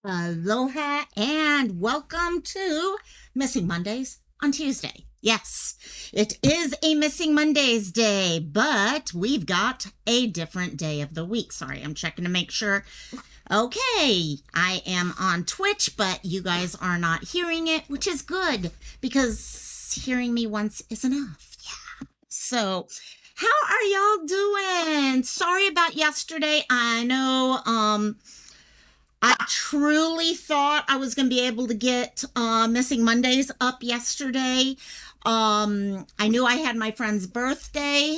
Aloha and welcome to Missing Mondays on Tuesday. Yes, it is a Missing Mondays day, but we've got a different day of the week. Sorry, I'm checking to make sure. Okay, I am on Twitch, but you guys are not hearing it, which is good because hearing me once is enough. Yeah. So, how are y'all doing? Sorry about yesterday. I know, I truly thought I was going to be able to get Missing Mondays up yesterday. I knew I had my friend's birthday,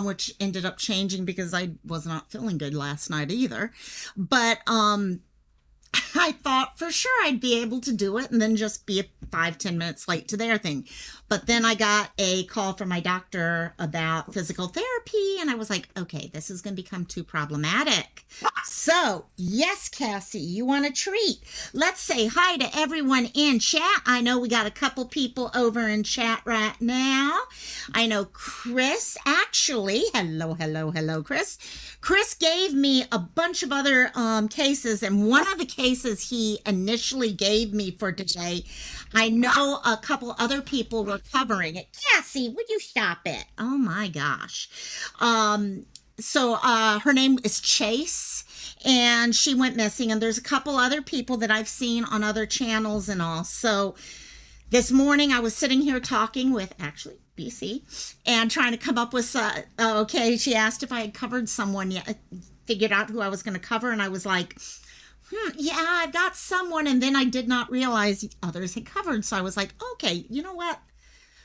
which ended up changing because I was not feeling good last night either. But I thought for sure I'd be able to do it and then just be 5-10 minutes late to their thing. But then I got a call from my doctor about physical therapy, and I was like, okay, this is going to become too problematic. So, yes, Cassie, you want a treat. Let's say hi to everyone in chat. I know we got a couple people over in chat right now. I know Chris, actually, hello, Chris. Chris gave me a bunch of other cases, and one of the cases he initially gave me for today, I know a couple other people were covering it. Cassie, would you stop it? Oh my gosh. So her name is Chase, and she went missing, and there's a couple other people that I've seen on other channels and all. So this morning I was sitting here talking with actually BC and trying to come up with okay, she asked if I had covered someone yet, figured out who I was going to cover, and I was like, yeah, I've got someone, and then I did not realize others had covered. So I was like, okay, you know what?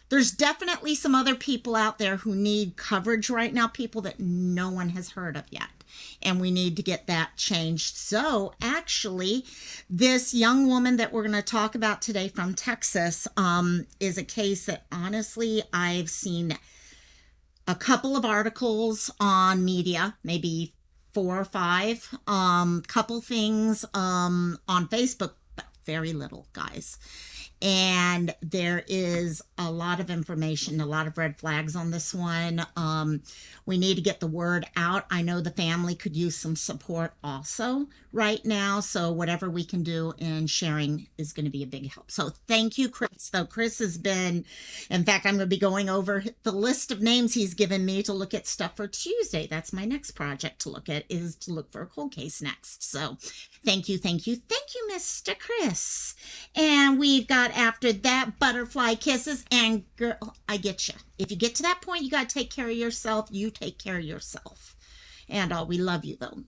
There's definitely some other people out there who need coverage right now, people that no one has heard of yet. And we need to get that changed. So actually, this young woman that we're going to talk about today from Texas is a case that honestly, I've seen a couple of articles on media, maybe 4 or 5, couple things on Facebook, but very little, guys. And there is a lot of information, a lot of red flags on this one. We need to get the word out. I know the family could use some support also right now. So whatever we can do in sharing is going to be a big help. So thank you, Chris. Though Chris has been, in fact, I'm going to be going over the list of names he's given me to look at stuff for Tuesday. That's my next project to look at, is to look for a cold case next. So thank you, Mr. Chris. And we've got after that butterfly kisses, and girl, I get you. If you get to that point, you got to take care of yourself. You take care of yourself. And we love you though.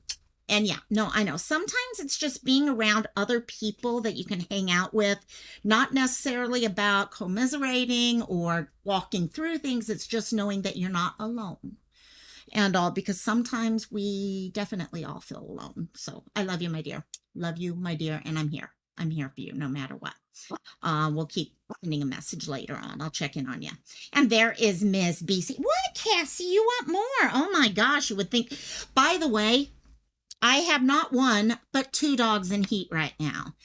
And yeah, no, I know sometimes it's just being around other people that you can hang out with, not necessarily about commiserating or walking through things. It's just knowing that you're not alone. And all, because sometimes we definitely all feel alone. So I love you, my dear. Love you, my dear. And I'm here. I'm here for you no matter what. We'll keep sending a message later on. I'll check in on you. And there is Ms. BC. What, Cassie? You want more? Oh my gosh, you would think. By the way, I have not 1, but 2 dogs in heat right now.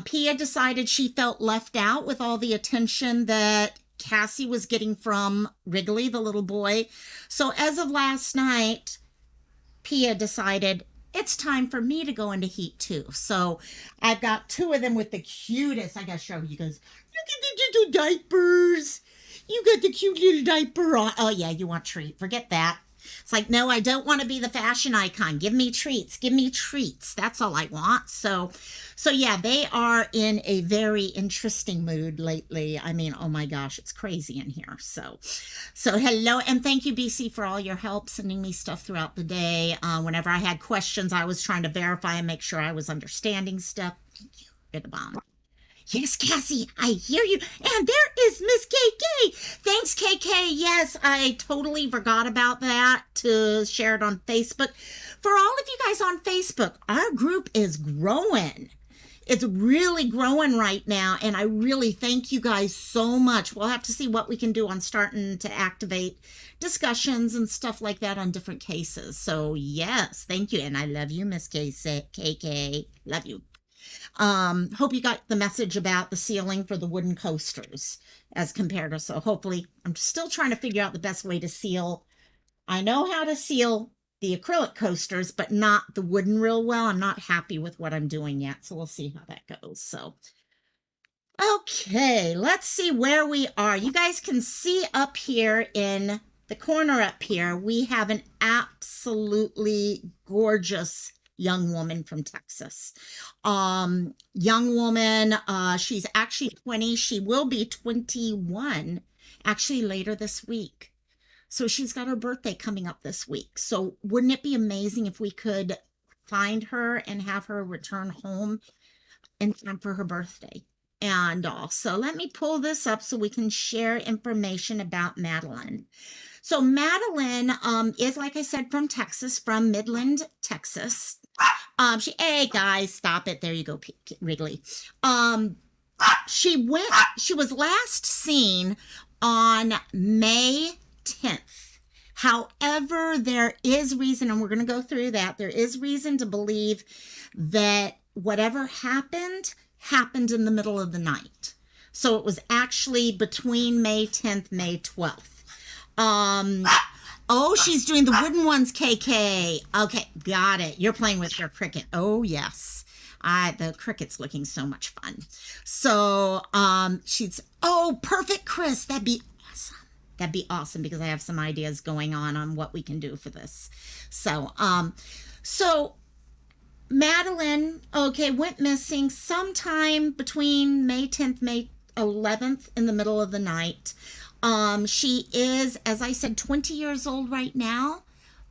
Pia decided she felt left out with all the attention that Cassie was getting from Wrigley, the little boy. So as of last night, Pia decided it's time for me to go into heat too. So I've got 2 of them with the cutest. I gotta show you guys. Look at the little diapers. You got the cute little diaper on. Oh yeah, you want treat. Forget that. It's like, no, I don't want to be the fashion icon. Give me treats. Give me treats. That's all I want. So yeah, they are in a very interesting mood lately. I mean, oh my gosh, it's crazy in here. So hello, and thank you, BC, for all your help sending me stuff throughout the day. Whenever I had questions, I was trying to verify and make sure I was understanding stuff. Thank you. You're the bomb. Yes, Cassie, I hear you. And there is Miss KK. Thanks, KK. Yes, I totally forgot about that to share it on Facebook. For all of you guys on Facebook, our group is growing. It's really growing right now, and I really thank you guys so much. We'll have to see what we can do on starting to activate discussions and stuff like that on different cases. So, yes, thank you. And I love you, Miss KK. Love you. Hope you got the message about the sealing for the wooden coasters as compared to, so hopefully I'm still trying to figure out the best way to seal. I know how to seal the acrylic coasters, but not the wooden real well. I'm not happy with what I'm doing yet, so we'll see how that goes. So, okay, let's see where we are. You guys can see up here in the corner up here, we have an absolutely gorgeous young woman from Texas. Young woman, she's actually 20. She will be 21 actually later this week. So she's got her birthday coming up this week. So wouldn't it be amazing if we could find her and have her return home in time for her birthday? And also, let me pull this up so we can share information about Madeline. So Madeline is, like I said, from Texas, from Midland, Texas. Hey guys, stop it. There you go, Wrigley. She was last seen on May 10th. However, there is reason, and we're going to go through that, there is reason to believe that whatever happened in the middle of the night. So it was actually between May 10th, May 12th. Oh, she's doing the wooden ones, KK. Okay, got it. You're playing with your cricket. Oh, yes. The cricket's looking so much fun. So, oh, perfect, Chris. That'd be awesome. That'd be awesome because I have some ideas going on what we can do for this. So, Madeline, okay, went missing sometime between May 10th, May 11th in the middle of the night. She is, as I said, 20 years old right now,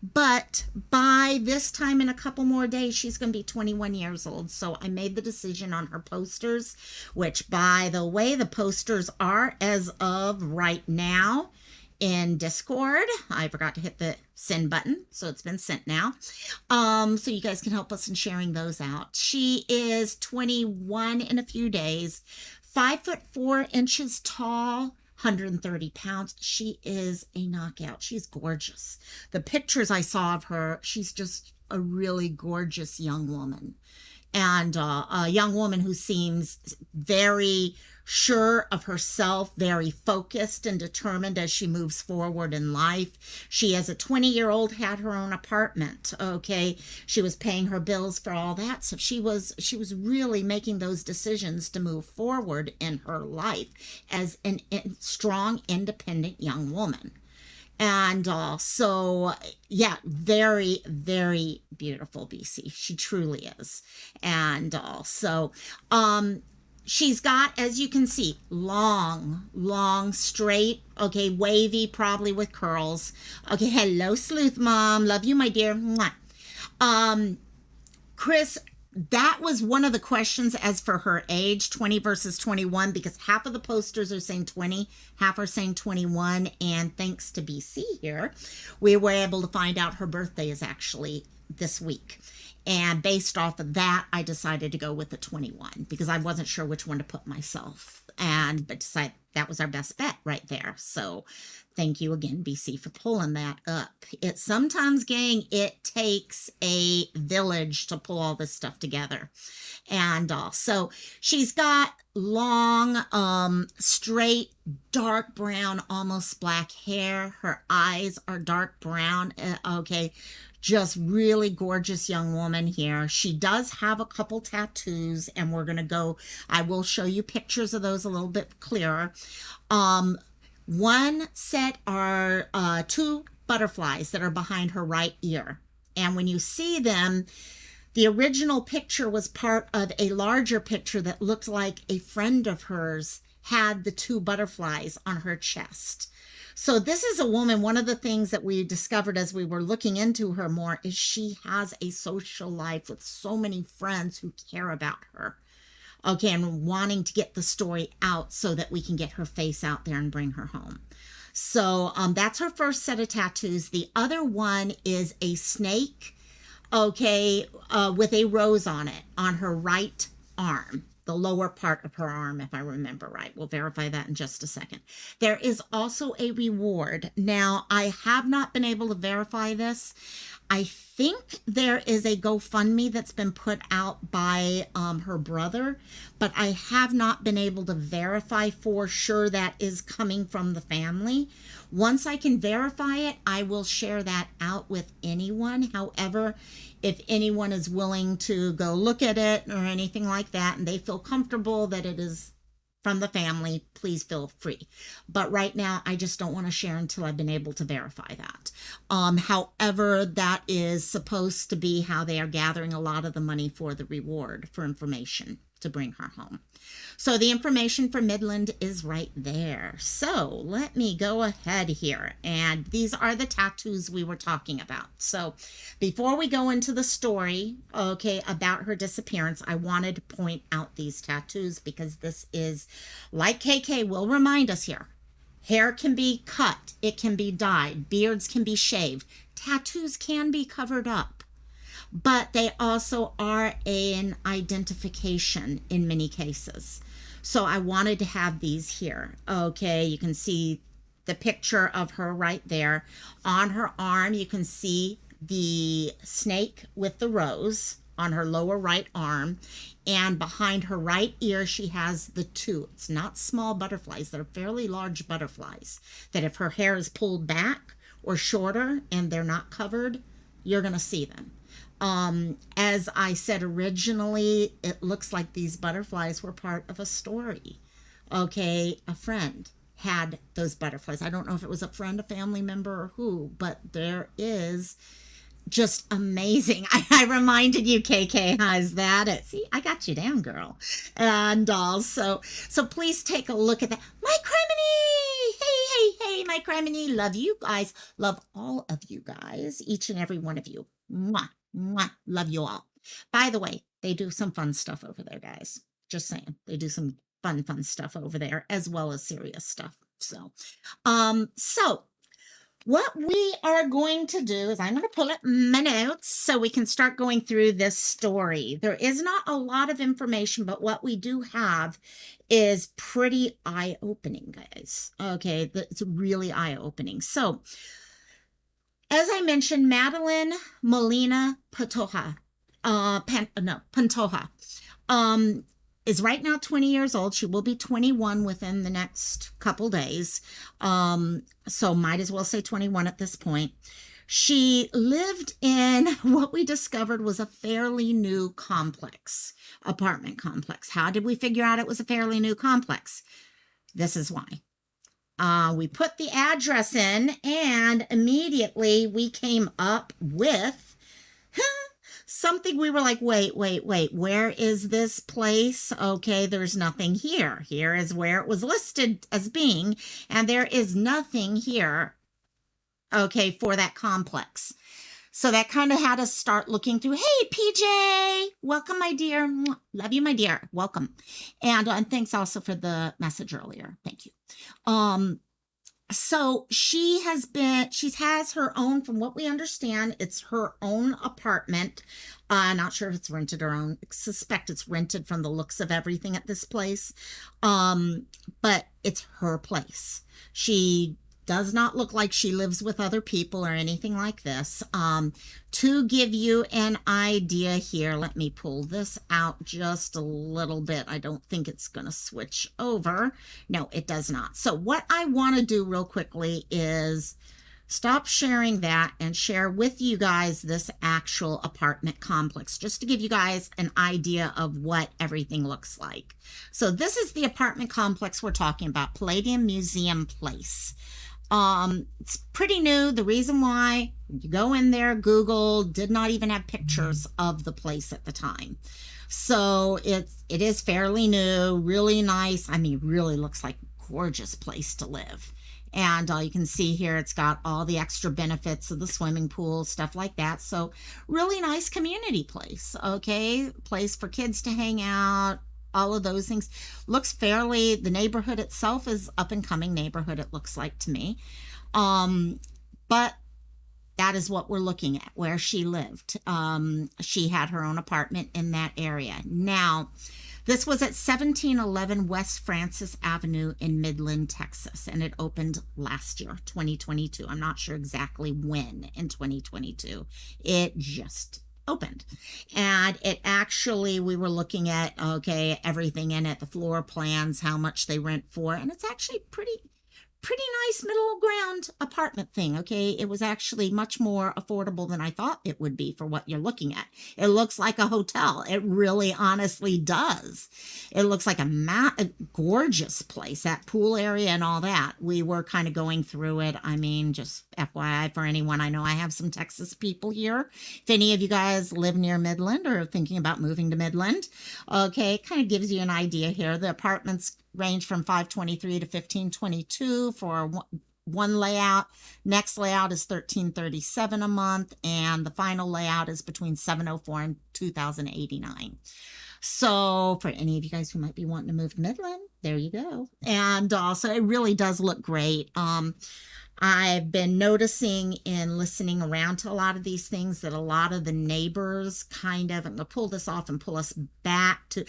but by this time in a couple more days, she's going to be 21 years old. So I made the decision on her posters, which, by the way, the posters are as of right now in Discord. I forgot to hit the send button, so it's been sent now. So you guys can help us in sharing those out. She is 21 in a few days, 5'4" tall, 130 pounds. She is a knockout. She's gorgeous. The pictures I saw of her, she's just a really gorgeous young woman. And a young woman who seems very sure of herself, very focused and determined as she moves forward in life. She, as a 20-year-old, had her own apartment. Okay, she was paying her bills for all that, so she was really making those decisions to move forward in her life as a strong, independent young woman. And so, yeah, very, very beautiful, BC. She truly is. And so, she's got, as you can see, long, straight, okay, wavy, probably with curls. Okay, hello, Sleuth Mom. Love you, my dear. Mwah. Chris, that was one of the questions as for her age, 20 versus 21, because half of the posters are saying 20, half are saying 21. And thanks to BC here, we were able to find out her birthday is actually this week. And based off of that, I decided to go with the 21 because I wasn't sure which one to put myself. But decided that was our best bet right there. So thank you again, BC, for pulling that up. It sometimes, gang, it takes a village to pull all this stuff together. And so she's got long, straight, dark brown, almost black hair. Her eyes are dark brown. Okay. Just really gorgeous young woman here. She does have a couple tattoos, and we're going to go, I will show you pictures of those a little bit clearer. One set are two butterflies that are behind her right ear. And when you see them, the original picture was part of a larger picture that looked like a friend of hers had the two butterflies on her chest. So this is a woman, one of the things that we discovered as we were looking into her more is she has a social life with so many friends who care about her. Okay, and wanting to get the story out so that we can get her face out there and bring her home. So that's her first set of tattoos. The other one is a snake, okay, with a rose on it on her right arm. the lower part of her arm, if I remember right. We'll verify that in just a second. There is also a reward. Now, I have not been able to verify this. I think there is a GoFundMe that's been put out by her brother, but I have not been able to verify for sure that is coming from the family. Once I can verify it, I will share that out with anyone. However, if anyone is willing to go look at it or anything like that, and they feel comfortable that it is from the family, please feel free. But right now, I just don't want to share until I've been able to verify that. However, that is supposed to be how they are gathering a lot of the money for the reward for information to bring her home. So the information for Midland is right there. So let me go ahead here. And these are the tattoos we were talking about. So before we go into the story, okay, about her disappearance, I wanted to point out these tattoos because this is, like KK will remind us here, hair can be cut, it can be dyed, beards can be shaved, tattoos can be covered up. But they also are an identification in many cases. So I wanted to have these here. Okay, you can see the picture of her right there. On her arm, you can see the snake with the rose on her lower right arm. And behind her right ear, she has the two. It's not small butterflies. They're fairly large butterflies that if her hair is pulled back or shorter and they're not covered, you're going to see them. As I said originally, it looks like these butterflies were part of a story. Okay, a friend had those butterflies. I don't know if it was a friend, a family member, or who, but there is just amazing. I reminded you, KK, how's that? See, I got you down, girl. And also, so please take a look at that. My Criminy! Hey, my Criminy. Love you guys. Love all of you guys, each and every one of you. Mwah. Mwah. Love you all. By the way, they do some fun stuff over there, guys. Just saying. They do some fun stuff over there, as well as serious stuff. So what we are going to do is I'm going to pull up my notes so we can start going through this story. There is not a lot of information, but what we do have is pretty eye-opening, guys. Okay, it's really eye-opening. So, as I mentioned, Madeline Pantoja, Pantoja, is right now 20 years old. She will be 21 within the next couple days. So might as well say 21 at this point. She lived in what we discovered was a fairly new complex, apartment complex. How did we figure out it was a fairly new complex? This is why. We put the address in and immediately we came up with something. We were like, wait, where is this place? Okay, there's nothing here. Here is where it was listed as being, and there is nothing here, okay, for that complex. So that kind of had us start looking through. Hey, PJ, welcome, my dear. Love you, my dear. Welcome. And thanks also for the message earlier. Thank you. So she has her own, from what we understand, it's her own apartment. Not sure if it's rented or own. I suspect it's rented from the looks of everything at this place. But it's her place. She does not look like she lives with other people or anything like this. To give you an idea here, let me pull this out just a little bit. I don't think it's going to switch over. No, it does not. So what I want to do real quickly is stop sharing that and share with you guys this actual apartment complex, just to give you guys an idea of what everything looks like. So this is the apartment complex we're talking about, Palladium Museum Place. It's pretty new. The reason why, you go in there, Google, did not even have pictures of the place at the time. So it is fairly new, really nice. I mean, really looks like a gorgeous place to live. And you can see here, it's got all the extra benefits of the swimming pool, stuff like that. So really nice community place, okay? Place for kids to hang out, all of those things. Looks fairly, the neighborhood itself is up and coming neighborhood, it looks like to me. But that is what we're looking at, where she lived. She had her own apartment in that area. Now, This was at 1711 West Francis Avenue in Midland, Texas, and it opened last year, 2022. I'm not sure exactly when in 2022. It just opened. And it actually, we were looking at, okay, everything in it, the floor plans, how much they rent for, and it's actually pretty nice middle ground apartment thing. Okay, it was actually much more affordable than I thought it would be for what you're looking at. It looks like a hotel. It really honestly does. It looks like a gorgeous place, that pool area and all that. We were kind of going through it. I mean, just FYI for anyone, I know I have some Texas people here. If any of you guys live near Midland or are thinking about moving to Midland, okay, it kind of gives you an idea here. The apartments range from 523 to 1522 for one layout. Next layout is 1337 a month, and the final layout is between 704 and 2089. So for any of you guys who might be wanting to move to Midland, there you go. And also it really does look great. I've been noticing in listening around to a lot of these things that a lot of the neighbors kind of, I'm going to pull this off and pull us back to,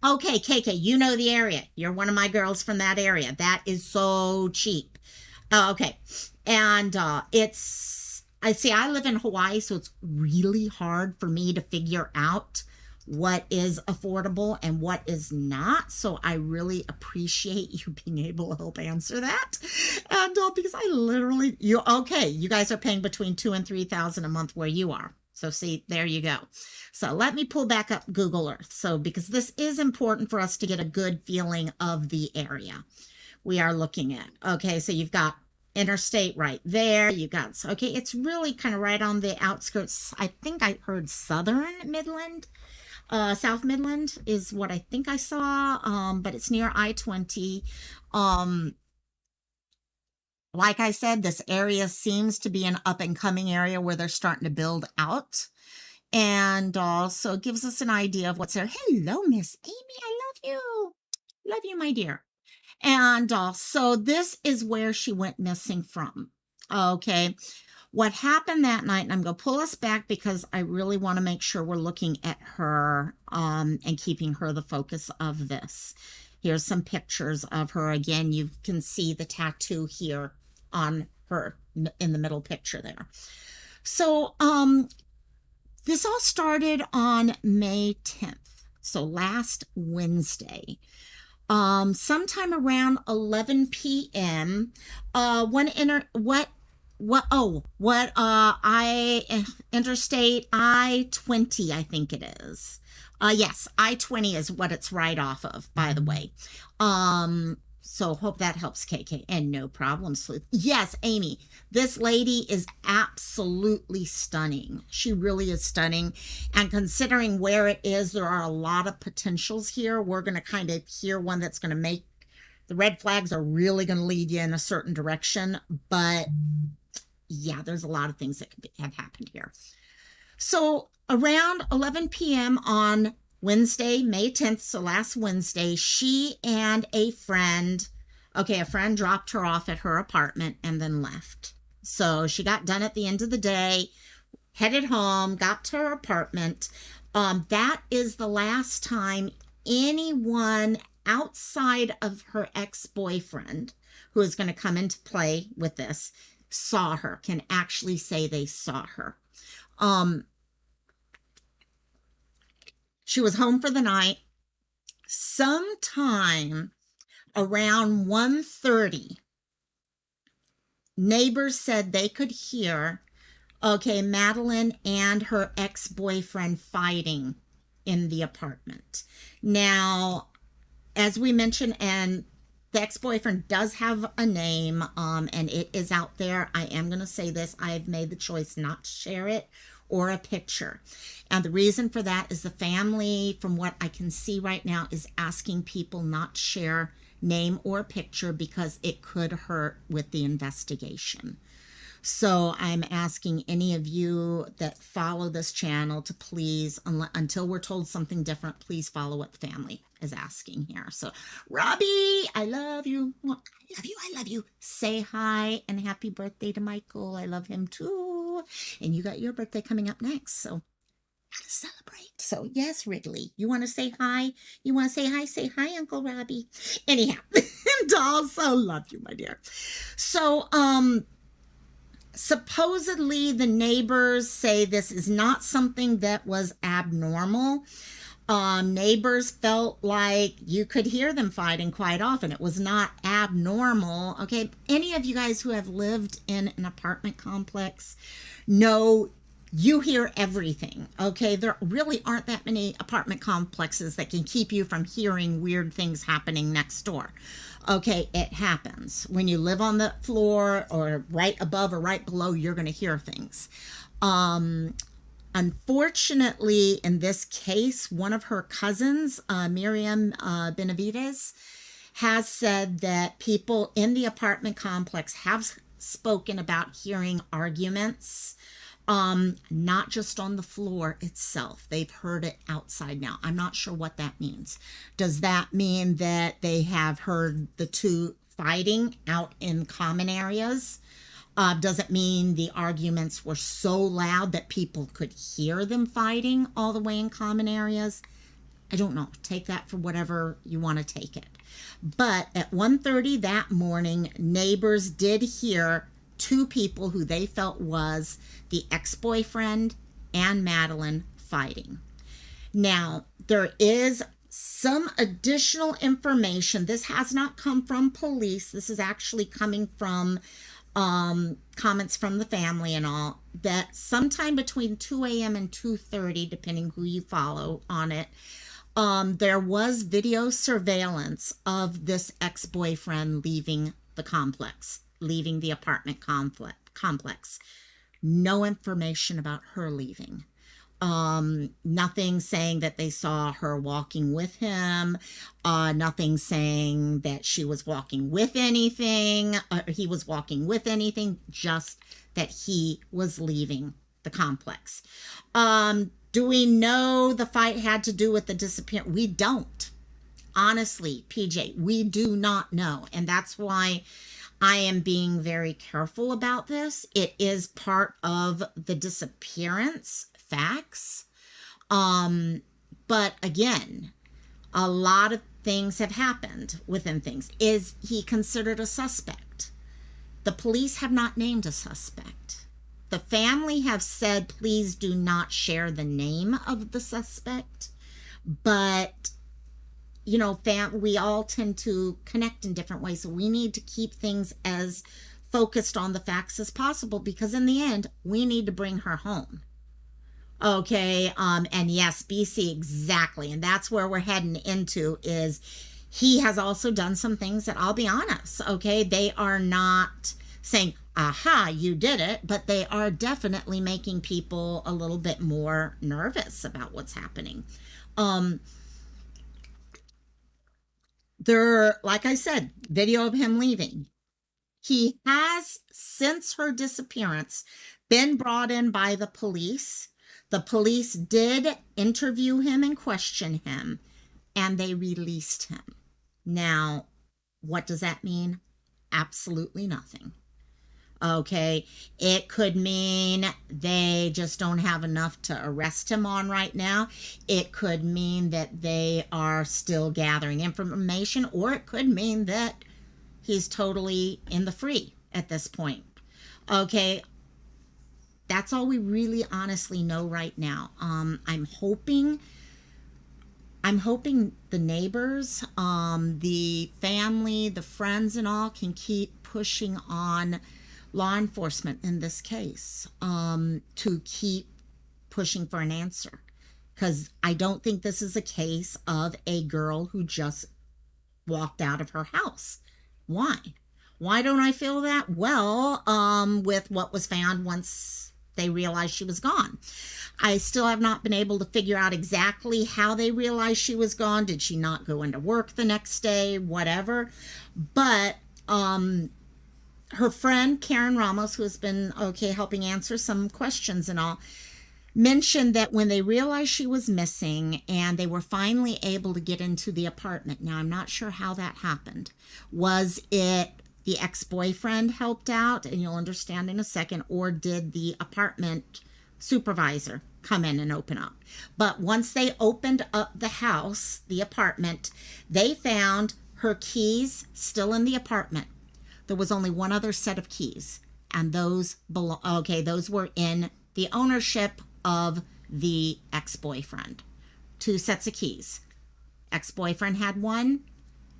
okay, KK, you know the area. You're one of my girls from that area. That is so cheap. Okay. And I live in Hawaii, so it's really hard for me to figure out what is affordable and what is not. So I really appreciate you being able to help answer that. And because I literally, you guys are paying between $2,000 and $3,000 a month where you are. So see, there you go. So let me pull back up Google Earth. So because this is important for us to get a good feeling of the area we are looking at. Okay, so you've got interstate right there. You got, okay, it's really kind of right on the outskirts. I think I heard Southern Midland. South Midland is what I think I saw, but it's near I-20. Like I said, this area seems to be an up-and-coming area where they're starting to build out. And also it gives us an idea of what's there. Hello, Miss Amy. I love you. Love you, my dear. And so this is where she went missing from. Okay. What happened that night, and I'm going to pull us back because I really want to make sure we're looking at her and keeping her the focus of this. Here's some pictures of her. Again, you can see the tattoo here on her in the middle picture there. So this all started on May 10th, so last Wednesday. Sometime around 11 p.m. Interstate I-20, I think it is. Yes, I-20 is what it's right off of, by the way. So hope that helps, KK. And no problem, Sleuth. Yes, Amy, this lady is absolutely stunning. She really is stunning. And considering where it is, there are a lot of potentials here. We're going to kind of hear one that's going to make the red flags are really going to lead you in a certain direction. But yeah, there's a lot of things that could have happened here. So around 11 p.m. on Wednesday, May 10th, so last Wednesday, she and a friend dropped her off at her apartment and then left. So she got done at the end of the day, headed home, got to her apartment. That is the last time anyone outside of her ex-boyfriend, who is going to come into play with this, saw her, can actually say they saw her. She was home for the night. Sometime around 1:30, neighbors said they could hear, Madeline and her ex-boyfriend fighting in the apartment. Now, as we mentioned, and the ex-boyfriend does have a name, and it is out there. I am going to say this. I've made the choice not to share it or a picture. And the reason for that is the family, from what I can see right now, is asking people not to share name or picture because it could hurt with the investigation. So I'm asking any of you that follow this channel to please, until we're told something different, please follow what the family is asking here. So Robbie, I love you. I love you. I love you. Say hi and happy birthday to Michael. I love him too. And you got your birthday coming up next. So gotta celebrate. So yes, Wrigley, you want to say hi? You want to say hi? Say hi, Uncle Robbie. Anyhow, dolls, so love you, my dear. So, supposedly the neighbors say this is not something that was abnormal. Neighbors felt like you could hear them fighting quite often. It was not abnormal. Okay, any of you guys who have lived in an apartment complex know you hear everything. Okay, there really aren't that many apartment complexes that can keep you from hearing weird things happening next door. Okay, it happens. When you live on the floor or right above or right below, you're going to hear things. Unfortunately, in this case, one of her cousins, Miriam Benavides, has said that people in the apartment complex have spoken about hearing arguments, not just on the floor itself. They've heard it outside now. I'm not sure what that means. Does that mean that they have heard the two fighting out in common areas? Does it mean the arguments were so loud that people could hear them fighting all the way in common areas? I don't know. Take that for whatever you want to take it. But at 1:30 that morning, neighbors did hear two people who they felt was the ex-boyfriend and Madeline fighting. Now, there is some additional information. This has not come from police. This is actually coming from comments from the family and all, that sometime between 2 a.m. and 2:30, depending who you follow on it, there was video surveillance of this ex-boyfriend leaving the complex, leaving the apartment complex. No information about her leaving. Nothing saying that they saw her walking with him, nothing saying that she was walking with anything, he was walking with anything, just that he was leaving the complex. Do we know the fight had to do with the disappearance? We don't. Honestly, PJ, we do not know. And that's why I am being very careful about this. It is part of the disappearance facts. But again, a lot of things have happened within things. Is he considered a suspect? The police have not named a suspect. The family have said, please do not share the name of the suspect. But, you know, we all tend to connect in different ways. So we need to keep things as focused on the facts as possible, because in the end, we need to bring her home. Okay, and yes, BC, exactly. And that's where we're heading into, is he has also done some things that, I'll be honest, okay, they are not saying, aha, you did it, but they are definitely making people a little bit more nervous about what's happening. There, like I said, video of him leaving. He has, since her disappearance, been brought in by the police. The police did interview him and question him, and they released him. Now, what does that mean? Absolutely nothing. Okay, it could mean they just don't have enough to arrest him on right now. It could mean that they are still gathering information, or it could mean that he's totally in the free at this point. Okay, that's all we really honestly know right now. I'm hoping the neighbors, the family, the friends and all can keep pushing on law enforcement in this case, to keep pushing for an answer. Because I don't think this is a case of a girl who just walked out of her house. Why? Why don't I feel that? Well, with what was found once they realized she was gone. I still have not been able to figure out exactly how they realized she was gone. Did she not go into work the next day? Whatever. But her friend, Karen Ramos, who has been, helping answer some questions and all, mentioned that when they realized she was missing and they were finally able to get into the apartment. Now, I'm not sure how that happened. Was it the ex-boyfriend helped out, and you'll understand in a second, or did the apartment supervisor come in and open up. But once they opened up the house, the apartment, they found her keys still in the apartment. There was only one other set of keys, and those those were in the ownership of the ex-boyfriend. 2 sets of keys. Ex-boyfriend had one.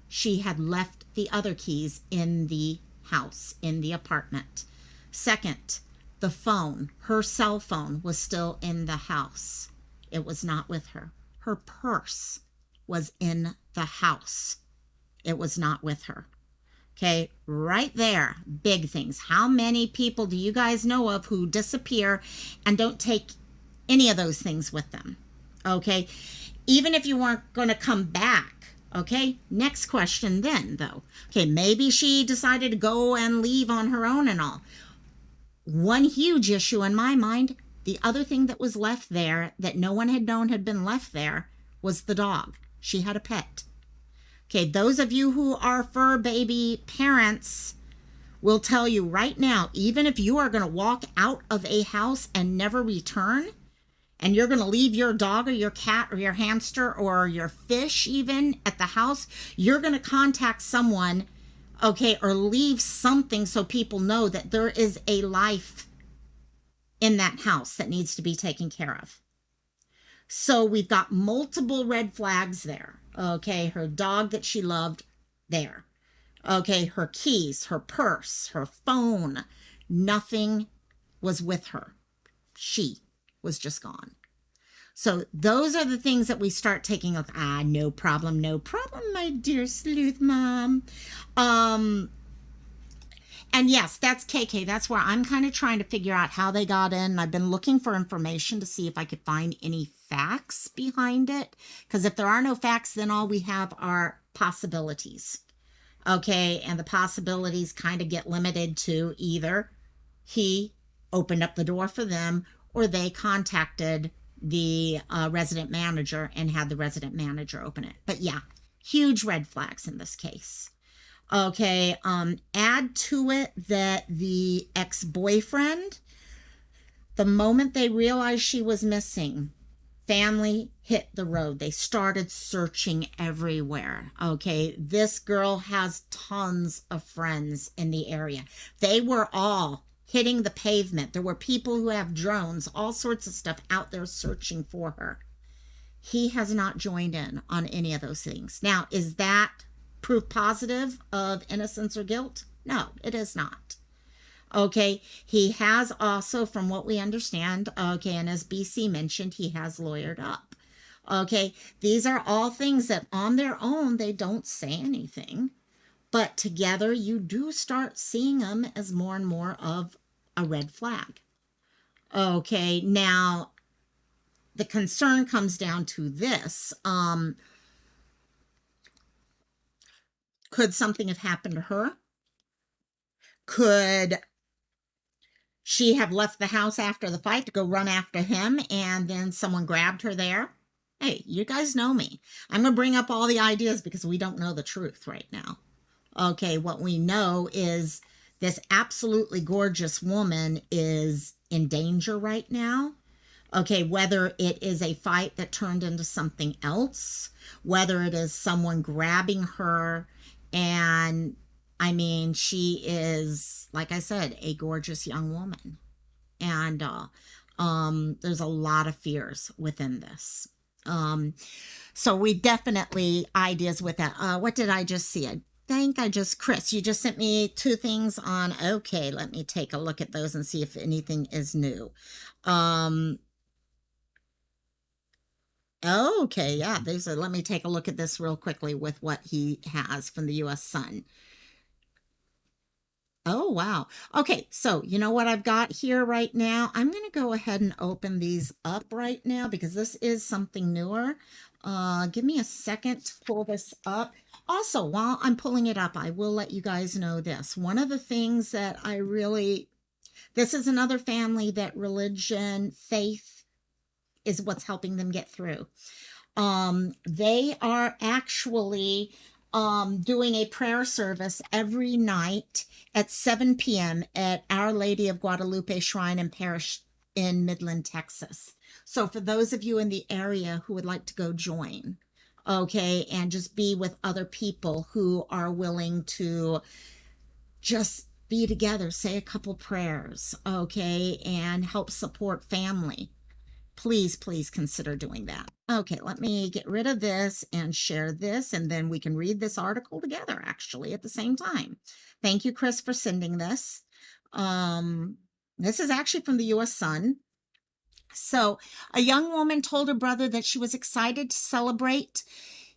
She had left the other keys in the house, in the apartment. Second, the phone, her cell phone, was still in the house. It was not with her. Her purse was in the house. It was not with her. Okay, right there, big things. How many people do you guys know of who disappear and don't take any of those things with them? Okay, even if you weren't going to come back. Okay, next question then, though. Okay, maybe she decided to go and leave on her own and all. One huge issue in my mind, the other thing that was left there that no one had known had been left there was the dog. She had a pet. Okay, those of you who are fur baby parents will tell you right now, even if you are going to walk out of a house and never return, and you're going to leave your dog or your cat or your hamster or your fish even at the house, you're going to contact someone, okay, or leave something so people know that there is a life in that house that needs to be taken care of. So we've got multiple red flags there. Okay, her dog that she loved, there. Okay, her keys, her purse, her phone, nothing was with her. She was just gone. So those are the things that we start taking a look. No problem, my dear sleuth mom. And yes, that's KK. That's where I'm kind of trying to figure out how they got in. I've been looking for information to see if I could find any facts behind it. Because if there are no facts, then all we have are possibilities. Okay, and the possibilities kind of get limited to either he opened up the door for them or they contacted the resident manager and had the resident manager open it. But yeah, huge red flags in this case. Okay, add to it that the ex-boyfriend, the moment they realized she was missing, family hit the road. They started searching everywhere. Okay, this girl has tons of friends in the area. They were all hitting the pavement. There were people who have drones, all sorts of stuff out there searching for her. He has not joined in on any of those things. Now, is that proof positive of innocence or guilt? No, it is not. Okay, he has also, from what we understand, okay, and as BC mentioned, he has lawyered up. Okay, these are all things that on their own, they don't say anything. But together, you do start seeing them as more and more of a red flag. Okay, now, the concern comes down to this. Could something have happened to her? Could she have left the house after the fight to go run after him and then someone grabbed her there? Hey, you guys know me. I'm going to bring up all the ideas because we don't know the truth right now. Okay, what we know is this absolutely gorgeous woman is in danger right now. Okay, whether it is a fight that turned into something else, whether it is someone grabbing her, and I mean, she is, like I said, a gorgeous young woman. And there's a lot of fears within this. So we definitely ideas with that. What did I just see? Chris, you just sent me 2 things on, okay, let me take a look at those and see if anything is new. Okay, yeah, let me take a look at this real quickly with what he has from the U.S. Sun. Oh, wow. Okay, so you know what I've got here right now? I'm going to go ahead and open these up right now because this is something newer. Give me a second to pull this up. Also, while I'm pulling it up, I will let you guys know this. One of the things that this is another family that religion, faith is what's helping them get through. They are actually doing a prayer service every night at 7 p.m. at Our Lady of Guadalupe Shrine and Parish in Midland, Texas. So for those of you in the area who would like to go join, okay, and just be with other people who are willing to just be together, say a couple prayers, okay, and help support family, please, please consider doing that. Okay, let me get rid of this and share this, and then we can read this article together, actually, at the same time. Thank you, Chris, for sending this. This is actually from the U.S. Sun. So, a young woman told her brother that she was excited to celebrate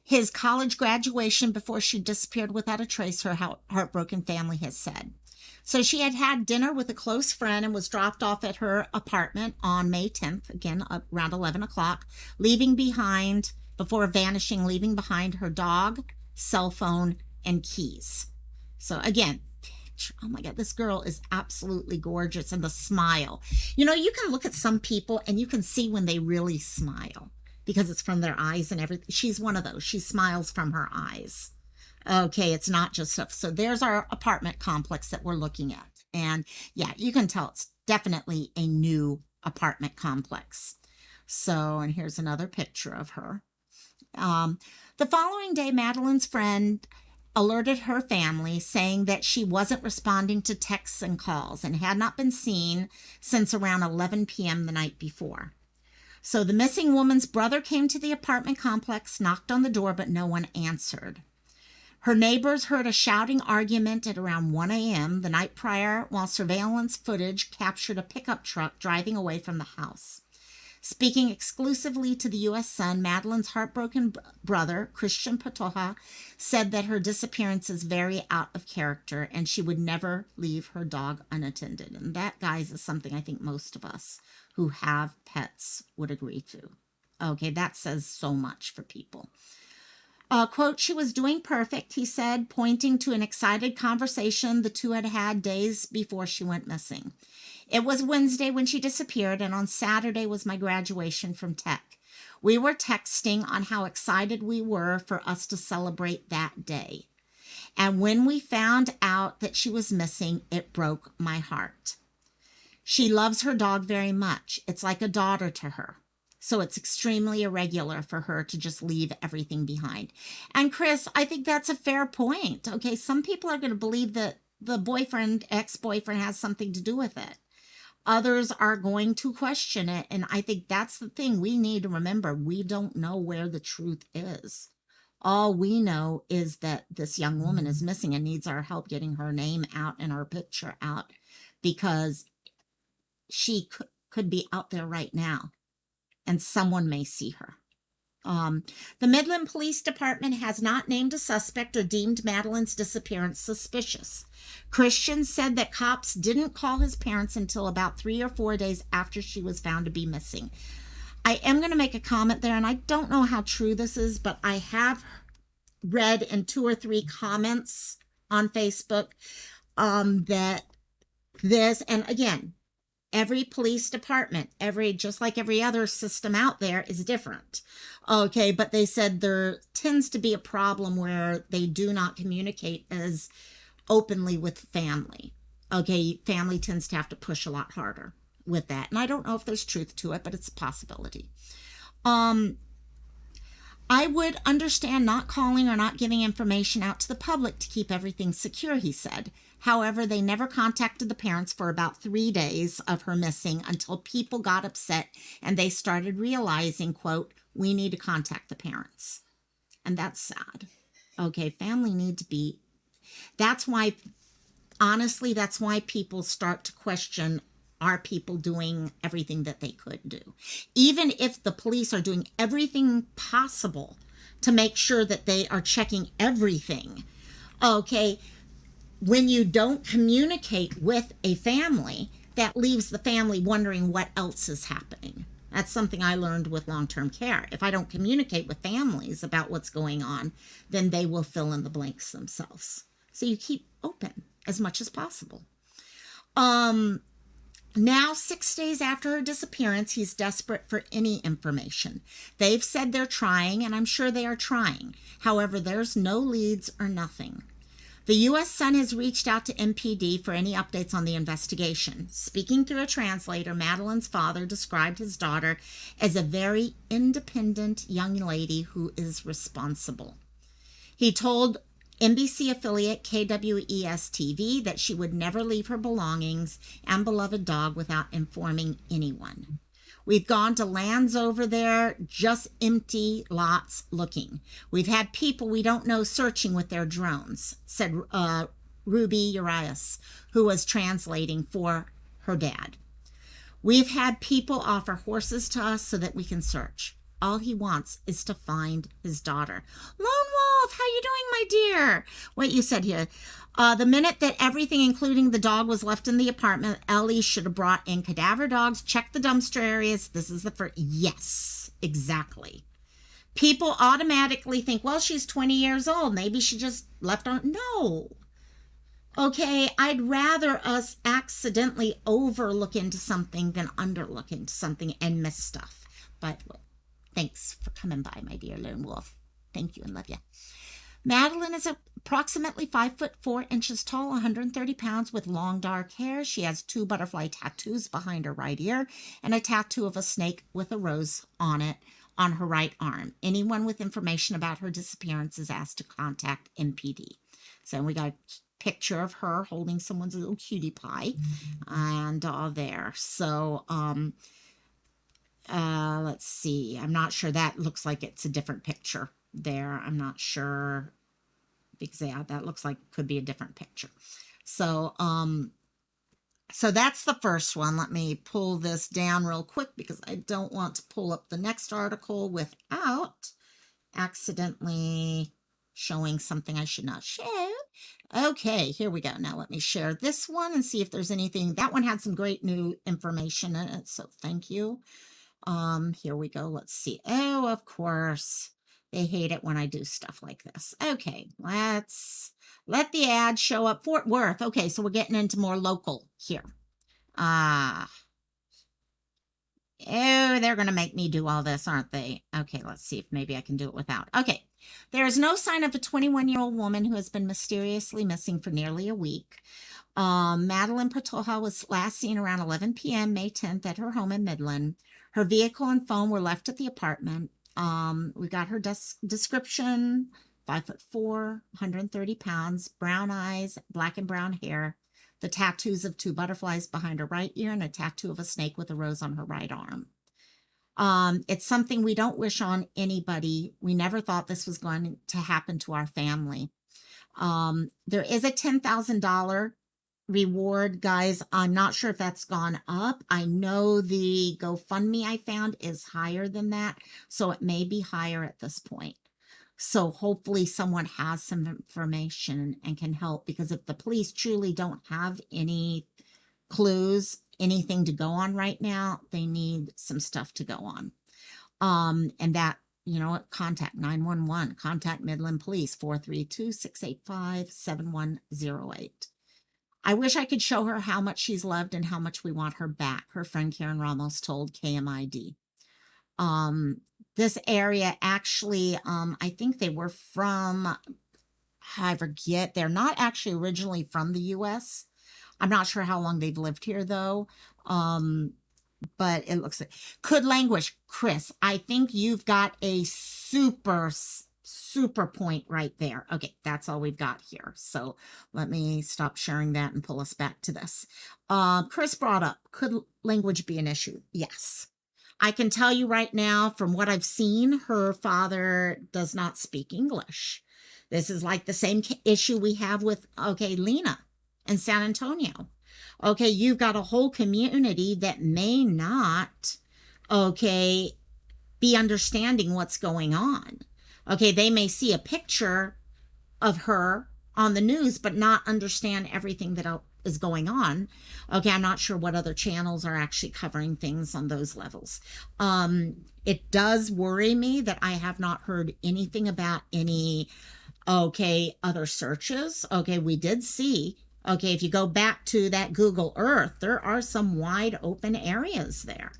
his college graduation before she disappeared without a trace, her heartbroken family has said. So she had had dinner with a close friend and was dropped off at her apartment on May 10th, again, around 11 o'clock, before vanishing, leaving behind her dog, cell phone, and keys. So again, oh my God, this girl is absolutely gorgeous. And the smile. You know, you can look at some people and you can see when they really smile because it's from their eyes and everything. She's one of those. She smiles from her eyes. Okay, it's not just stuff. So there's our apartment complex that we're looking at. And yeah, you can tell it's definitely a new apartment complex. So, and here's another picture of her. The following day, Madeline's friend alerted her family saying that she wasn't responding to texts and calls and had not been seen since around 11 p.m. the night before. So the missing woman's brother came to the apartment complex, knocked on the door, but no one answered. Her neighbors heard a shouting argument at around 1 a.m. the night prior, while surveillance footage captured a pickup truck driving away from the house. Speaking exclusively to the U.S. Sun, Madeline's heartbroken brother, Christian Pantoja, said that her disappearance is very out of character and she would never leave her dog unattended. And that, guys, is something I think most of us who have pets would agree to. Okay, that says so much for people. Quote, she was doing perfect, he said, pointing to an excited conversation the two had had days before she went missing. It was Wednesday when she disappeared, and on Saturday was my graduation from tech. We were texting on how excited we were for us to celebrate that day. And when we found out that she was missing, it broke my heart. She loves her dog very much. It's like a daughter to her. So it's extremely irregular for her to just leave everything behind. And Chris, I think that's a fair point. Okay, some people are going to believe that the boyfriend, ex-boyfriend has something to do with it. Others are going to question it. And I think that's the thing we need to remember. We don't know where the truth is. All we know is that this young woman is missing and needs our help getting her name out and her picture out, because she could be out there right now and someone may see her. The Midland Police Department has not named a suspect or deemed Madeline's disappearance suspicious. Christian said that cops didn't call his parents until about 3 or 4 days after she was found to be missing. I am going to make a comment there, and I don't know how true this is, but I have read in 2 or 3 comments on Facebook that this, and again, every police department, just like every other system out there, is different. Okay, but they said there tends to be a problem where they do not communicate as openly with family. Okay, family tends to have to push a lot harder with that. And I don't know if there's truth to it, but it's a possibility. I would understand not calling or not giving information out to the public to keep everything secure, he said. However, they never contacted the parents for about 3 days of her missing until people got upset and they started realizing, quote, we need to contact the parents. And that's sad. Okay, family need to be, that's why, honestly, that's why people start to question, are people doing everything that they could do? Even if the police are doing everything possible to make sure that they are checking everything, okay, when you don't communicate with a family, that leaves the family wondering what else is happening. That's something I learned with long-term care. If I don't communicate with families about what's going on, then they will fill in the blanks themselves. So you keep open as much as possible. Now, 6 days after her disappearance, he's desperate for any information. They've said they're trying, and I'm sure they are trying. However, there's no leads or nothing. The U.S. Sun has reached out to MPD for any updates on the investigation. Speaking through a translator, Madeline's father described his daughter as a very independent young lady who is responsible. He told NBC affiliate KWES-TV that she would never leave her belongings and beloved dog without informing anyone. We've gone to lands over there, just empty lots looking. We've had people we don't know searching with their drones, said Ruby Urias, who was translating for her dad. We've had people offer horses to us so that we can search. All he wants is to find his daughter. Lone Wolf, how you doing, my dear? What you said here. The minute that everything, including the dog, was left in the apartment, Ellie should have brought in cadaver dogs, checked the dumpster areas. This is the first. Yes, exactly. People automatically think, well, she's 20 years old. Maybe she just left on. No. Okay, I'd rather us accidentally overlook into something than underlook into something and miss stuff. But thanks for coming by, my dear Lone Wolf. Thank you and love you. Madeline is approximately 5'4" tall, 130 pounds, with long dark hair. She has 2 butterfly tattoos behind her right ear and a tattoo of a snake with a rose on it on her right arm. Anyone with information about her disappearance is asked to contact MPD. So we got a picture of her holding someone's little cutie pie and there. So let's see. I'm not sure. That looks like it's a different picture there. I'm not sure because that looks like it could be a different picture. So so that's the first one. Let me pull this down real quick because I don't want to pull up the next article without accidentally showing something I should not show. Okay, here we go. Now let me share this one and see if there's anything. That one had some great new information in it, so thank you. Here we go. Let's see. Oh, of course. They hate it when I do stuff like this. Okay, let's let the ad show up. Fort Worth. Okay, so we're getting into more local here. Oh, they're going to make me do all this, aren't they? Okay, let's see if maybe I can do it without. Okay, there is no sign of a 21-year-old woman who has been mysteriously missing for nearly a week. Madeline Pantoja was last seen around 11 p.m. May 10th at her home in Midland. Her vehicle and phone were left at the apartment. We got her description: 5'4", 130 pounds, brown eyes, black and brown hair, the tattoos of 2 butterflies behind her right ear, and a tattoo of a snake with a rose on her right arm. It's something we don't wish on anybody. We never thought this was going to happen to our family. There is a $10,000 reward, guys. I'm not sure if that's gone up. I know the GoFundMe I found is higher than that, so it may be higher at this point. So hopefully someone has some information and can help, because if the police truly don't have any clues, anything to go on right now, they need some stuff to go on. And that, you know, contact 911, contact Midland Police, 432-685-7108. I wish I could show her how much she's loved and how much we want her back, her friend Karen Ramos told KMID. This area actually, I think they were from, I forget, they're not actually originally from the U.S. I'm not sure how long they've lived here, though. But it looks like, could languish. Chris, I think you've got a super point right there. Okay, that's all we've got here. So let me stop sharing that and pull us back to this. Chris brought up, could language be an issue? Yes. I can tell you right now, from what I've seen, her father does not speak English. This is like the same issue we have with, okay, Lena in San Antonio. Okay, you've got a whole community that may not, okay, be understanding what's going on. Okay, they may see a picture of her on the news, but not understand everything that is going on. Okay, I'm not sure what other channels are actually covering things on those levels. It does worry me that I have not heard anything about any, okay, other searches. Okay, we did see, okay, if you go back to that Google Earth, there are some wide open areas there.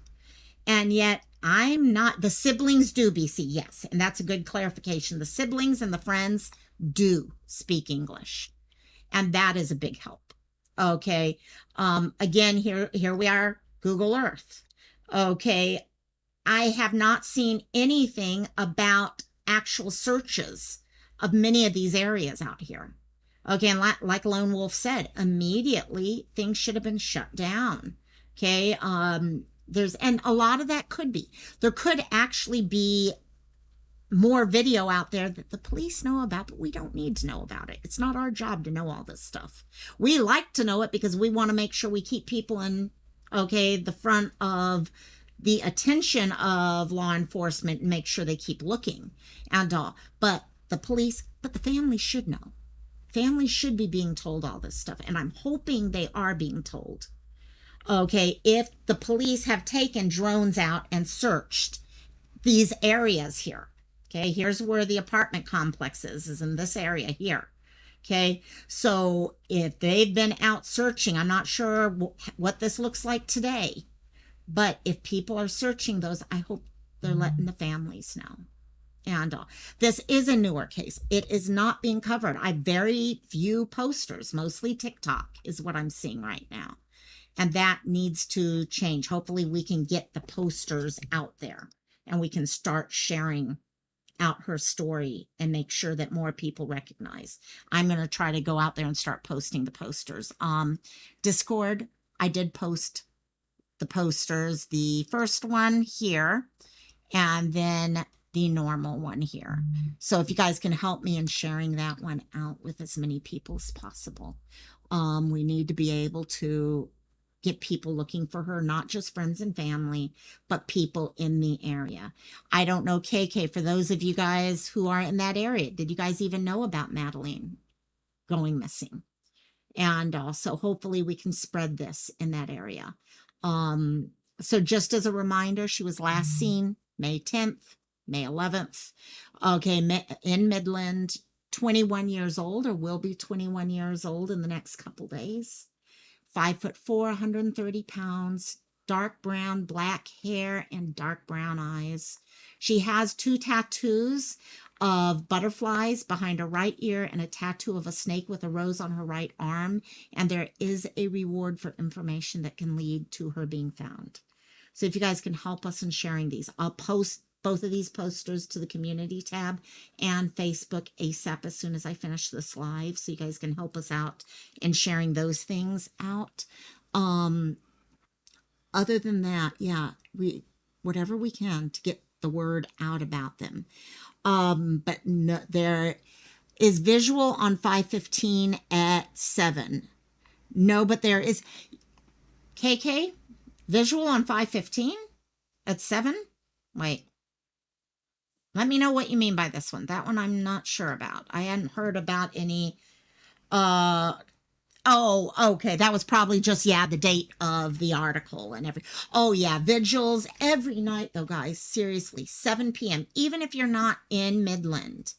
And yet I'm not, the siblings do, BC, yes. And that's a good clarification. The siblings and the friends do speak English. And that is a big help. Okay. Again, here we are, Google Earth. Okay. I have not seen anything about actual searches of many of these areas out here. Okay, and like Lone Wolf said, immediately things should have been shut down. Okay, and a lot of that there could actually be more video out there that the police know about, but we don't need to know about it. It's not our job to know all this stuff. We like to know it because we want to make sure we keep people in, the front of the attention of law enforcement and make sure they keep looking and all. But the family should know. Families should be being told all this stuff, and I'm hoping they are being told. Okay, if the police have taken drones out and searched these areas here. Okay, here's where the apartment complex is in this area here. Okay, so if they've been out searching, I'm not sure what this looks like today, but if people are searching those, I hope they're letting the families know. And this is a newer case. It is not being covered. I very few posters, mostly TikTok is what I'm seeing right now. And that needs to change. Hopefully we can get the posters out there and we can start sharing out her story and make sure that more people recognize. I'm going to try to go out there and start posting the posters. Discord, I did post the posters, the first one here, and then the normal one here. So if you guys can help me in sharing that one out with as many people as possible. We need to be able to get people looking for her, not just friends and family, but people in the area. I don't know, KK, for those of you guys who are in that area, did you guys even know about Madeline going missing? And also, hopefully we can spread this in that area. So just as a reminder, she was last seen May 10th, May 11th, in Midland, 21 years old, or will be 21 years old in the next couple days. 5'4", 130 pounds, dark brown, black hair, and dark brown eyes. She has 2 tattoos of butterflies behind her right ear and a tattoo of a snake with a rose on her right arm. And there is a reward for information that can lead to her being found. So if you guys can help us in sharing these, I'll post both of these posters to the community tab and Facebook ASAP as soon as I finish this live, so you guys can help us out in sharing those things out. Other than that, yeah, whatever we can to get the word out about them. But no, there is visual on 5/15 at 7. No, but there is KK visual on 5/15 at 7. Wait. Let me know what you mean by this one. That one I'm not sure about. I hadn't heard about any. Oh, okay. That was probably just, the date of the article and everything. Oh, yeah. Vigils every night, though, guys. Seriously, 7 p.m. Even if you're not in Midland.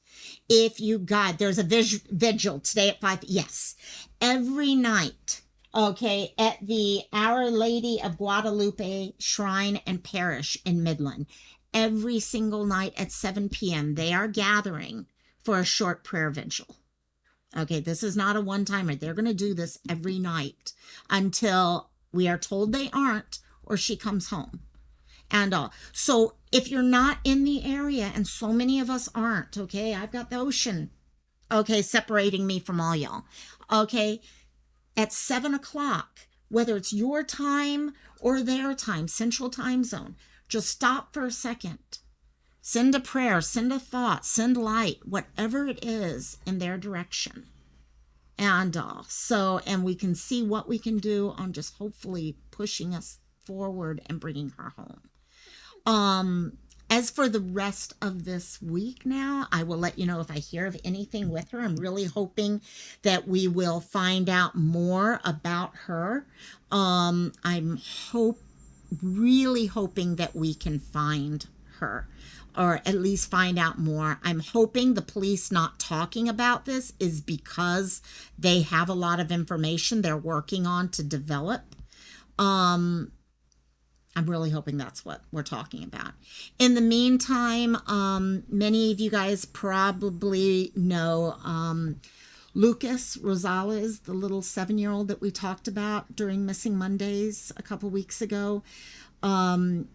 There's a vigil today at 5. Yes. Every night. Okay. At the Our Lady of Guadalupe Shrine and Parish in Midland. Every single night at 7 p.m., they are gathering for a short prayer vigil. Okay, this is not a one-timer. They're going to do this every night until we are told they aren't or she comes home. And so if you're not in the area, and so many of us aren't, okay, I've got the ocean, separating me from all y'all. Okay, at 7 o'clock, whether it's your time or their time, Central Time Zone, just stop for a second. Send a prayer, send a thought, send light, whatever it is in their direction. And and we can see what we can do on just hopefully pushing us forward and bringing her home. As for the rest of this week now, I will let you know if I hear of anything with her. I'm really hoping that we will find out more about her. I'm really hoping that we can find her, or at least find out more. I'm hoping the police not talking about this is because they have a lot of information they're working on to develop. I'm really hoping that's what we're talking about. In the meantime, many of you guys probably know Lucas Rosales, the little 7-year-old that we talked about during Missing Mondays a couple weeks ago, um,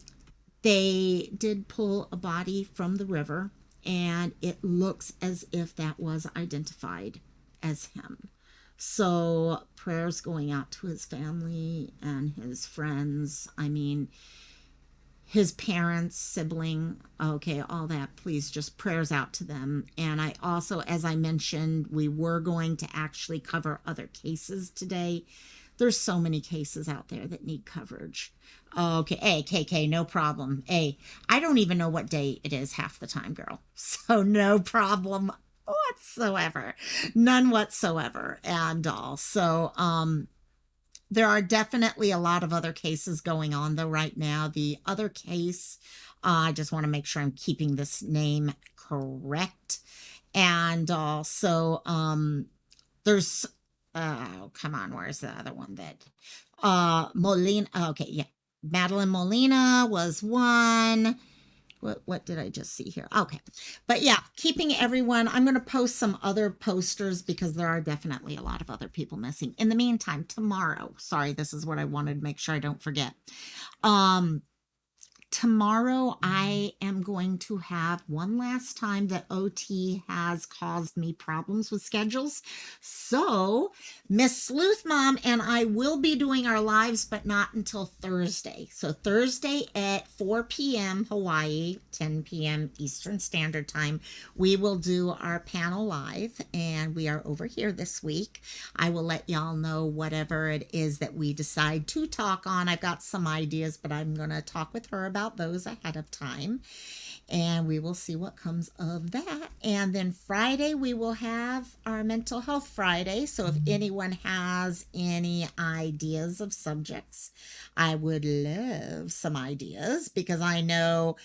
they did pull a body from the river, and it looks as if that was identified as him. So prayers going out to his family and his friends. I mean, his parents, sibling, okay, all that. Please, just prayers out to them. And I also, as I mentioned, we were going to actually cover other cases today. There's so many cases out there that need coverage. Okay, hey, KK, no problem. Hey, I don't even know what day it is half the time, girl. So no problem whatsoever. None whatsoever. And all. So, there are definitely a lot of other cases going on though right now. The other case, I just want to make sure I'm keeping this name correct. And also, there's, oh, come on, where's the other one that, Molina, okay, yeah. Madeline Molina was one. What did I just see here? Okay. But yeah, keeping everyone, I'm going to post some other posters because there are definitely a lot of other people missing. In the meantime, tomorrow, sorry, this is what I wanted to make sure I don't forget. Tomorrow I am going to have one last time that OT has caused me problems with schedules. So Miss Sleuth Mom and I will be doing our lives, but not until Thursday. So Thursday at 4 p.m. Hawaii, 10 p.m. Eastern Standard Time, we will do our panel live, and we are over here this week. I will let y'all know whatever it is that we decide to talk on. I've got some ideas, but I'm going to talk with her about those ahead of time, and we will see what comes of that. And then Friday we will have our mental health Friday, so if anyone has any ideas of subjects, I would love some ideas, because I know,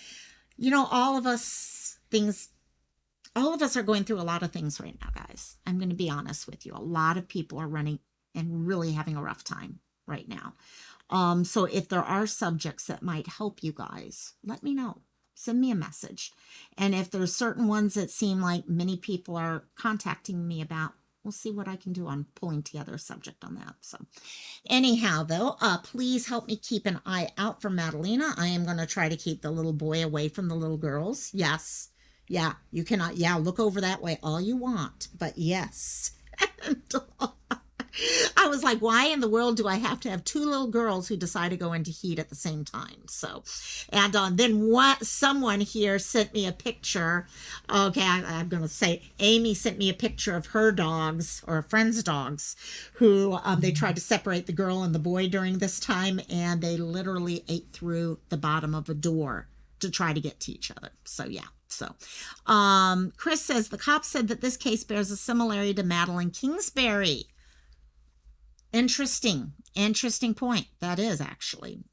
all of us are going through a lot of things right now, guys. I'm going to be honest with you. A lot of people are running and really having a rough time right now. So if there are subjects that might help you guys, let me know. Send me a message. And if there's certain ones that seem like many people are contacting me about, we'll see what I can do on pulling together a subject on that. So anyhow, though, please help me keep an eye out for Madalena. I am going to try to keep the little boy away from the little girls. Yes. Yeah, you cannot. Yeah, look over that way all you want. But yes. I was like, why in the world do I have to have two little girls who decide to go into heat at the same time? So, and then someone here sent me a picture. Okay, I'm going to say Amy sent me a picture of her dogs, or a friend's dogs, who they tried to separate the girl and the boy during this time, and they literally ate through the bottom of a door to try to get to each other. So yeah. So Chris says the cop said that this case bears a similarity to Madeline Kingsbury. Interesting point. That is actually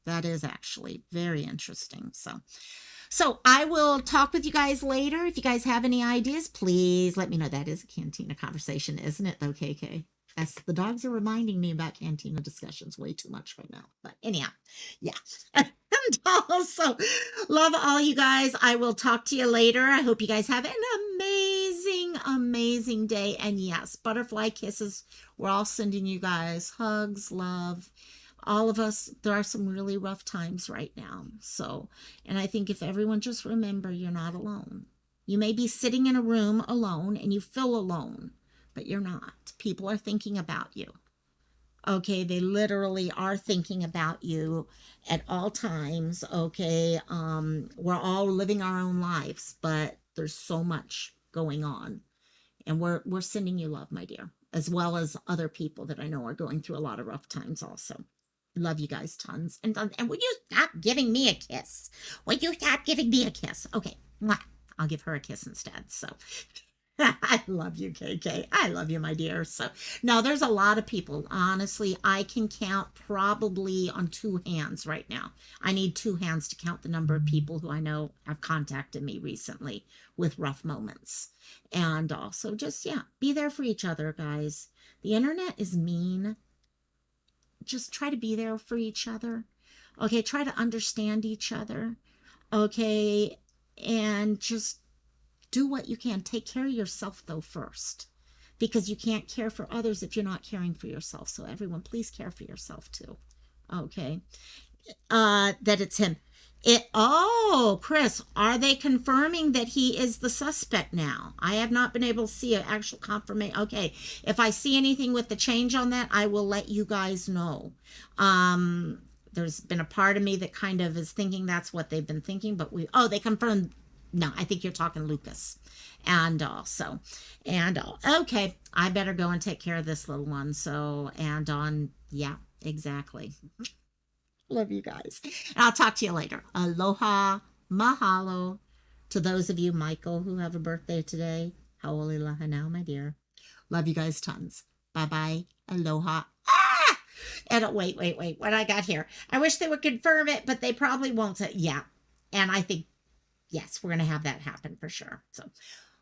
very interesting. So I will talk with you guys later. If you guys have any ideas, please let me know. That is a cantina conversation, isn't it though, KK? Yes, the dogs are reminding me about cantina discussions way too much right now. But anyhow, yeah. And also, love all you guys. I will talk to you later. I hope you guys have an amazing day. And yes, butterfly kisses. We're all sending you guys hugs, love. All of us, there are some really rough times right now. So, and I think if everyone just remember, you're not alone. You may be sitting in a room alone and you feel alone, but you're not. People are thinking about you. Okay, they literally are thinking about you at all times. Okay, we're all living our own lives, but there's so much going on, and we're sending you love, my dear, as well as other people that I know are going through a lot of rough times also. Love you guys tons. And will you stop giving me a kiss? Will you stop giving me a kiss? Okay, I'll give her a kiss instead. So I love you, KK. I love you, my dear. So no, there's a lot of people. Honestly, I can count probably on two hands right now. I need two hands to count the number of people who I know have contacted me recently with rough moments. And also just, yeah, be there for each other, guys. The internet is mean. Just try to be there for each other. Okay, try to understand each other. Okay, and just do what you can. Take care of yourself, though, first. because you can't care for others if you're not caring for yourself. So everyone, please care for yourself too. Okay. That it's him. Chris, are they confirming that he is the suspect now? I have not been able to see an actual confirmation. Okay, if I see anything with the change on that, I will let you guys know. There's been a part of me that kind of is thinking that's what they've been thinking, but they confirmed. No, I think you're talking Lucas. And okay, I better go and take care of this little one. So, yeah, exactly. Love you guys. I'll talk to you later. Aloha, mahalo to those of you, Michael, who have a birthday today. Haole laha now, my dear. Love you guys tons. Bye-bye. Aloha. Ah! And wait. What I got here? I wish they would confirm it, but they probably won't say, yeah. And I think, yes, we're going to have that happen for sure. So,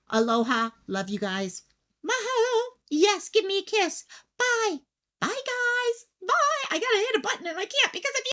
aloha. Love you guys. Mahalo. Yes, give me a kiss. Bye. Bye, guys. Bye. I got to hit a button and I can't because if you